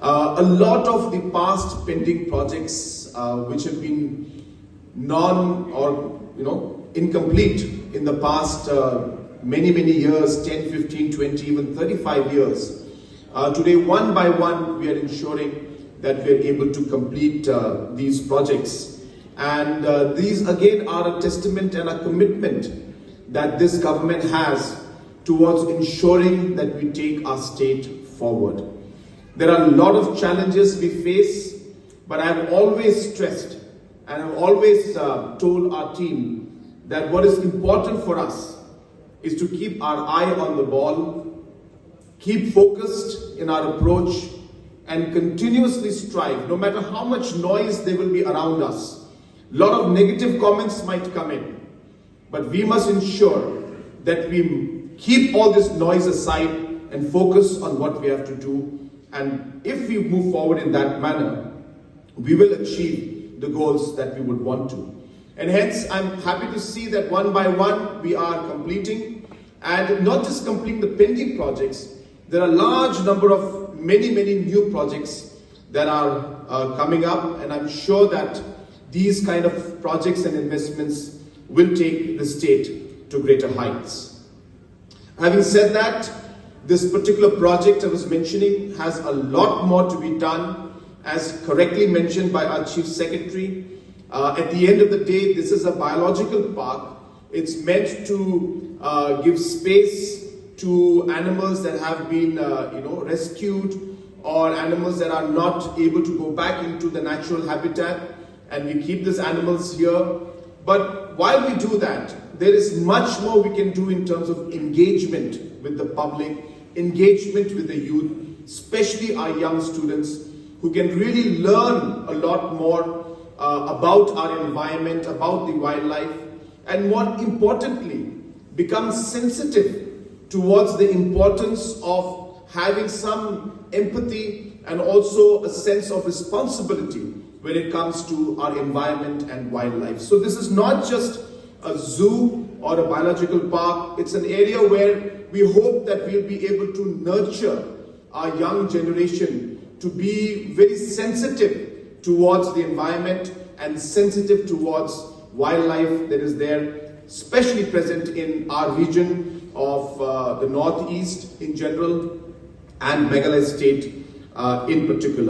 A lot of the past pending projects which have been incomplete in the past many years, 10, 15, 20, even 35 years. Today, one by one, we are ensuring that we are able to complete these projects. And these again are a testament and a commitment that this government has towards ensuring that we take our state forward. There are a lot of challenges we face, but I have always stressed and I've always told our team that what is important for us is to keep our eye on the ball, keep focused in our approach, and continuously strive, no matter how much noise there will be around us. A lot of negative comments might come in, but we must ensure that we keep all this noise aside and focus on what we have to do. And if we move forward in that manner, we will achieve the goals that we would want to. And hence, I'm happy to see that one by one we are completing, and not just completing the pending projects. There are a large number of many new projects that are coming up, and I'm sure that these kind of projects and investments will take the state to greater heights. Having said that, this particular project I was mentioning has a lot more to be done, as correctly mentioned by our Chief Secretary. At the end of the day, this is a biological park. It's meant to give space to animals that have been rescued, or animals that are not able to go back into the natural habitat, and we keep these animals here. But while we do that, there is much more we can do in terms of engagement with the public, engagement with the youth, especially our young students, who can really learn a lot more about our environment, about the wildlife, and more importantly, become sensitive towards the importance of having some empathy and also a sense of responsibility when it comes to our environment and wildlife. So this is not just a zoo or a biological park. It's an area where we hope that we'll be able to nurture our young generation to be very sensitive towards the environment and sensitive towards wildlife that is there, especially present in our region of the Northeast in general and Meghalaya state in particular.